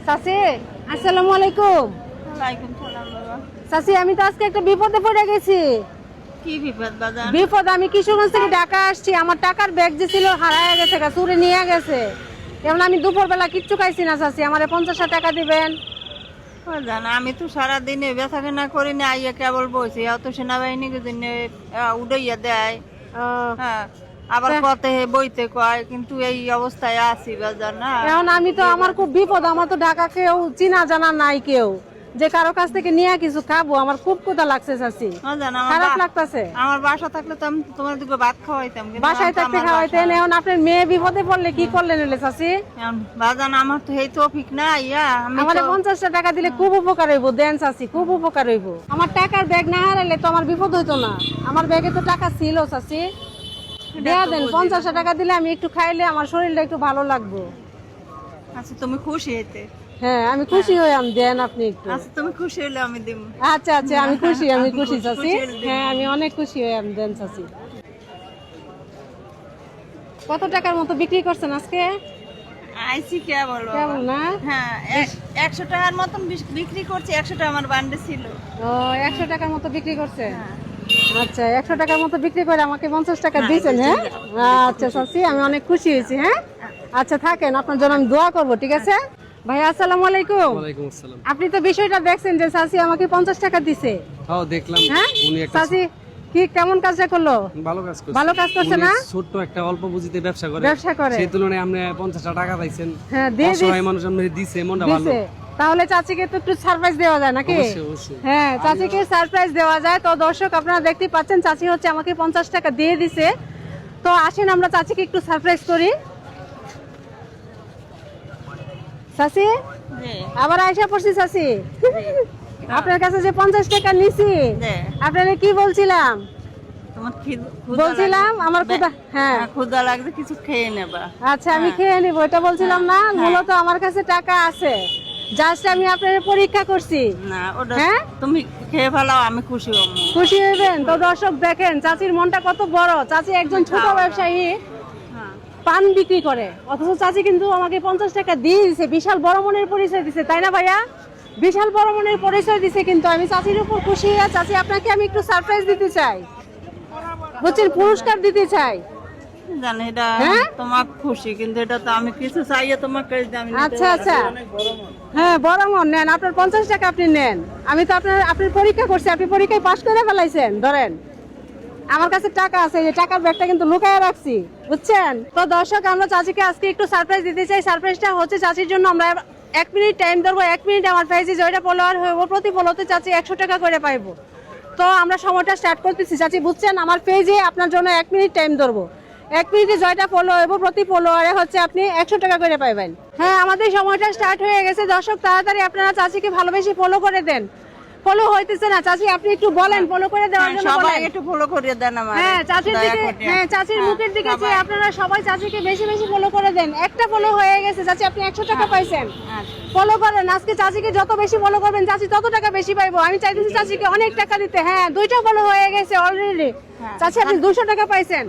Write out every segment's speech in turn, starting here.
চাচি আসসালামু আলাইকুম। ওয়ালাইকুম সালাম বাবা। চাচি আমি তো আজকে একটা বিপদে পড়ে গেছি। কি বিপদ বাজান? বিপদ, আমি কিশোরগঞ্জ থেকে ঢাকা আসছি, আমার টাকার ব্যাগ যে ছিল হারায় গেছে, চুরি নিয়ে গেছে। এখন আমি দুপুরবেলা কিচ্ছু খাইছি না চাচি, আমারে 50 টাকা দিবেন। বাজান আমি তো সারাদিনে বেচা কেনা করি না, আইয়া কেবল বসে অত সেনাবাহিনী উড়াইয়া দেয়। হ্যাঁ, আবার পথে বইতে কয়, কিন্তু এই অবস্থায় আছি বাজান না। এখন আমি তো, আমার খুব বিপদ, আমার তো ঢাকা কেউ চিনা জানা নাই, কেউ যে কারো কাছ থেকে নিয়ে কিছু খাবো, আমার খুব ক্ষুধা লাগছে চাচি, বাজান খারাপ লাগতেছে। আমার বাসা থাকলে তো আমি তোমার দিকে ভাত খাওয়াইতাম, কিন্তু বাসায় থাকতে খাওয়াইতেন, এখন আপনার মেয়ে বিপদে পড়লে কি করলেন এলে চাচি? বাজান আমার তো এই তৌফিক না, ইয়া আমি আমারে 50 টাকা দিলে খুব উপকার হইব, দেন চাচি, খুব উপকার হইব। আমার টাকার ব্যাগ না হারাইলে তো আমার বিপদ হইতো না, আমার ব্যাগে তো টাকা ছিল চাচি, দেয়া দেন। 50 টাকা দিলে আমি একটু খাইলে আমার শরীরটা একটু ভালো লাগবে। আচ্ছা তুমি খুশি হইতে? হ্যাঁ আমি খুশি হইলাম, দেন আপনি একটু। আচ্ছা তুমি খুশি হইলে আমি দিব। আচ্ছা আচ্ছা আমি খুশি চাচি, হ্যাঁ আমি অনেক খুশি হইলাম, দেন চাচি। কত টাকার মতো বিক্রি করছেন আজকে? আইসি কে বলো কেমন না? হ্যাঁ 100 টাকার মতন বিক্রি করছি, 100 টাকা আমার বান্ডে ছিল। ও 100 টাকার মতো বিক্রি করছে। আচ্ছা 100 টাকার মতো বিক্রি করে আমাকে 50 টাকা দিয়েছেন। হ্যাঁ আচ্ছা চাচি আমি অনেক খুশি হয়েছি। হ্যাঁ আচ্ছা থাকেন, আপনার জন্য আমি দোয়া করবো, ঠিক আছে? ভাই আসসালামু আলাইকুম। ওয়ালাইকুম আসসালাম। আপনি তো বিষয়টা দেখছেন যে চাচি আমাকে 50 টাকা দিছে। হ্যাঁ দেখলাম, হ্যাঁ উনি একটা চাচি কি কেমন কাজটা করলো? ভালো কাজ করছে। ভালো কাজ করছে উনি না? ছোট্ট একটা অল্প পুঁজিতে ব্যবসা করে, করে। সেই তুলনায় আপনি 50 টাকা পাইছেন। হ্যাঁ দিয়ে অসহায় মানুষ আপনি দিছে, মনটা ভালো। দিছে, তাহলে চাচিকে তো একটু সারপ্রাইজ দেওয়া যায় নাকি? অবশ্যই অবশ্যই। হ্যাঁ চাচিকে সারপ্রাইজ দেওয়া যায়। তো দর্শক আপনারা দেখতে পাচ্ছেন চাচি হচ্ছে আমাকে 50 টাকা দিয়ে দিছে। তো আসেন আমরা চাচিকে একটু সারপ্রাইজ করি। চাচি আবার আয়সা পড়ছি চাচি, আপনার কাছে যে 50 টাকা নিছি, আপনারা কি বলছিলাম? তোমার বলছিলাম আমার ক্ষুধা, হ্যাঁ ক্ষুধা লাগবে, কিছু খেয়ে নেবা। আচ্ছা আমি খেয়ে নিব, এটা বলছিলাম না? মূলত আমার কাছে টাকা আছে, জাস্ট আমি আপনার পরীক্ষা করছি। না ওটা হ্যাঁ তুমি খেয়ে ফেলাও, আমি খুশি হব। খুশি হইবেন? তো দর্শক দেখেন চাচির মনটা কত বড়। চাচি একজন ছোট ব্যবসায়ী, পান বিক্রি করে, অথচ চাচি কিন্তু আমাকে 50 টাকা দিয়ে দিছে, বিশাল বড় মনের পরিচয় দিছে, তাই না ভাইয়া? বিশাল বড় মনের পরিচয় দিছে। কিন্তু আমি চাচির উপর খুশি হয়ে, চাচি আপনাকে আমি একটু সারপ্রাইজ দিতে চাই, বুঝছেন, পুরস্কার দিতে চাই। জানি এটা হ্যাঁ? তোমার খুশি, কিন্তু এটা তো আমি কিছু চাইয়ে তোমাকে আমি নিতে আচ্ছা পারবো। আচ্ছা হ্যাঁ বড় মন নেন, আপনার 50 টাকা আপনি নেন। আমি তো আপনার পরীক্ষা করছি, আপনি পরীক্ষায় পাশ করে ফেলাইছেন। ধরেন আমার কাছে টাকা আছে, এই টাকার ব্যাগটা কিন্তু লুকায় রাখছি, বুঝছেন? তো দর্শক আমরা চাচিকে আজকে একটু সারপ্রাইজ দিতে চাই। সারপ্রাইজটা হচ্ছে চাচির জন্য আমরা 1 মিনিট টাইম ধরবো। 1 মিনিট আমার পেজে জয়টা ফলোয়ার হইব, প্রতি ফলোতে চাচি 100 টাকা করে পাইবো। তো আমরা সময়টা স্টার্ট করতেছি চাচি, বুঝছেন? আমার পেজে আপনার জন্য 1 মিনিট টাইম ধরবো। 1 মিনিটে জয়টা ফলো হইব, প্রতি ফলোয়ারে হচ্ছে আপনি 100 টাকা করে পাইবেন। হ্যাঁ আমাদের সময়টা স্টার্ট হয়ে গেছে। দর্শক তাড়াতাড়ি আপনারা চাচিকে ভালোবেসে ফলো করে দেন। ফলো হইতেছে না চাচি, আপনি একটু বলেন ফলো করে দেওয়ার জন্য। সবাই বলেন একটু ফলো করে দেন আমার। হ্যাঁ চাচির দিকে, হ্যাঁ চাচির মুখের দিকে চেয়ে আপনারা সবাই চাচিকে বেশি বেশি ফলো করে দেন। একটা ফলো হয়ে গেছে চাচি, আপনি 100 টাকা পাইছেন। ফলো করেন আজকে চাচিকে, যত বেশি ফলো করবেন চাচি তত টাকা বেশি পাইবো। আমি চাইতেছি চাচিকে অনেক টাকা দিতে। হ্যাঁ 2টা ফলো হয়ে গেছে অলরেডি চাচি, আপনি 200 টাকা পাইছেন।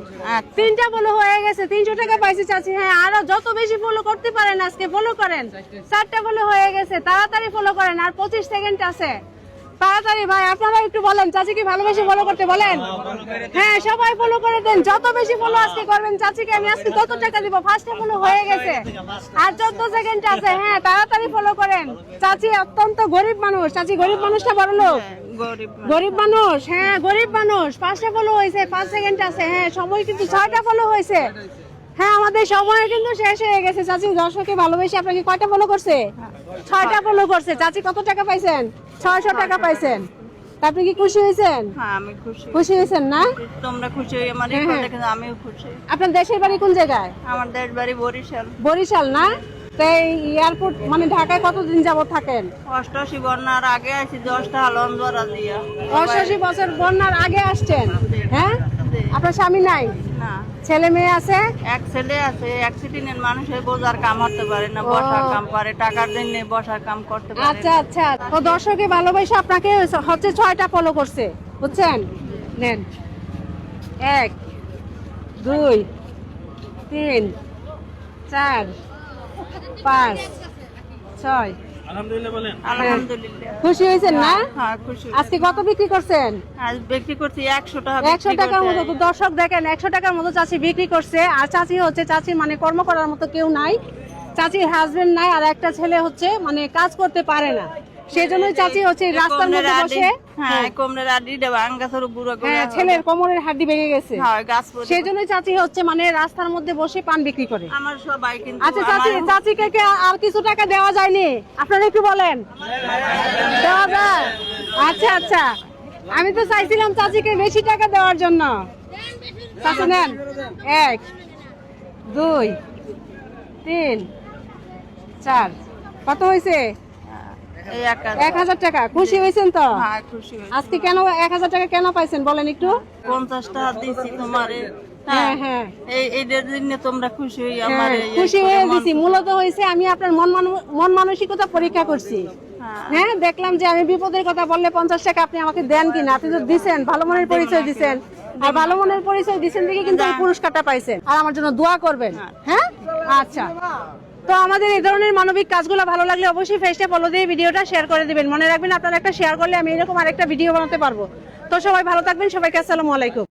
3টা ফলো হয়ে গেছে, 300 টাকা পাইছি চাচি। হ্যাঁ আরো যত বেশি ফলো করতে পারেন আজকে ফলো করেন। 4টা ফলো হয়ে গেছে, তাড়াতাড়ি ফলো করেন, আর 25 সেকেন্ড আছে, তাড়াতাড়ি ভাই আপনারা একটু বলেন চাচিকে ভালোবেসে ফলো করতে বলেন। হ্যাঁ সবাই ফলো করে দেন, যত বেশি ফলো আজকে করবেন চাচিকে আমি আজকে তত টাকা দিব। 5টা ফলো হয়ে গেছে, আর 14 সেকেন্ড আছে। হ্যাঁ তাড়াতাড়ি ফলো করেন। চাচি অত্যন্ত গরিব মানুষ, চাচি গরিব মানুষটা বড় লোক, গরিব মানুষ। হ্যাঁ গরিব মানুষ। 5টা ফলো হয়েছে, 5 সেকেন্ড আছে। হ্যাঁ সময় কিন্তু 6টা ফলো হয়েছে। হ্যাঁ আমাদের সময় কিন্তু শেষ হয়ে গেছে। চাচি দর্শকে ভালোবেসে আপনাকে কয়টা ফলো করছে? 6টা ফলো করছে। চাচি কত টাকা পাইছেন? 600 টাকা পাইছেন। আপনি কি খুশি হয়েছেন? হ্যাঁ আমি খুশি। খুশি হয়েছেন না? তোমরা খুশি হয়ে আমার দেখে আমিও খুশি। আপনার দেশের বাড়ি কোন জায়গায়? আমার দেশ বাড়ি বরিশাল। বরিশাল না? তাই এয়ারপোর্ট মানে ঢাকায় কতদিন যাবত থাকেন? 88 বন্যার আগে আছি, 10টা লঞ্চরা দিয়া। 88 বছর বন্যার আগে আসছেন? হ্যাঁ আপনার স্বামী নাই? না ছেলে মেয়ে আছে? এক ছেলে আছে। অ্যাক্সিডেন্টের মানুষ হয়ে বোঝার কাম করতে পারে না, বসার কাম পারে, টাকার জন্য বসার কাম করতে পারে। আচ্ছা আচ্ছা তো দর্শকে ভালোবাসা আপনাকে হচ্ছে 6টা ফলো করছে, বুঝছেন? নেন 1 2 3 4 5 6 আলহামদুলিল্লাহ। খুশি হয়েছেন না? হ্যাঁ খুশি। আজকে কত বিক্রি করছেন? আজ বিক্রি করছি 100 টাকা। 100 টাকার মতো। তো দর্শক দেখেন 100 টাকার মতো চাচি বিক্রি করছে। আর চাচি হচ্ছে চাচি মানে কর্ম করার মতো কেউ নাই, চাচির হাজবেন্ড নাই, আর একটা ছেলে হচ্ছে মানে কাজ করতে পারে না, সেই জন্যই চাচি হচ্ছে রাস্তার মধ্যে বসে। হ্যাঁ কোমরের আড্ডি দেবা আঙ্গাসের বুড়ো করে। হ্যাঁ, ছেলের কোমরের হাড্ডি ভেঙে গেছে, হ্যাঁ গাছ পড়ে। সেই জন্যই চাচি হচ্ছে মানে রাস্তার মধ্যে বসে পান বিক্রি করে। আমার সবাই কিন্তু আচ্ছা চাচি, চাচিকে কি আর কিছু টাকা দেওয়া যায়নি? আপনারা একটু বলেন, দেওয়া যায়? আচ্ছা আচ্ছা, আমি তো চাইছিলাম চাচিকে বেশি টাকা দেওয়ার জন্য। চাচি নেন, 1 2 3 4, কত হয়েছে? এই 1000 টাকা। খুশি হয়েছেন তো? হ্যাঁ খুশি হয়েছি। আজকে কেন 1000 টাকা কেন পাইছেন বলেন একটু? 50 টাকা দিছি তোমারে। হ্যাঁ হ্যাঁ, এইটার জন্য তোমরা খুশি হই হ্যাঁ, আমারে খুশি হয়ে দিছি। মূলত হয়েছে আমি আপনার মন মানসিকতা পরীক্ষা করছি। হ্যাঁ, দেখলাম যে আমি বিপদের কথা বললে 50 টাকা আপনি আমাকে দেন কিনা। আপনি তো দিছেন, ভালো মনের পরিচয় দিছেন, আর ভালো মনের পরিচয় দিছেন দেখে কিন্তু এই পুরস্কারটা পাইছেন। আর আমার জন্য দোয়া করবেন। হ্যাঁ আচ্ছা, তো আমাদের এই ধরনের মানবিক কাজগুলো ভালো লাগলে অবশ্যই ফেসটা ফলো দিয়ে ভিডিওটা শেয়ার করে দিবেন। মনে রাখবেন আপনারা একটা শেয়ার করলে আমি এরকম আরেকটা ভিডিও বানাতে পারবো। তো সবাই ভালো থাকবেন, সবাইকে আসসালামু আলাইকুম।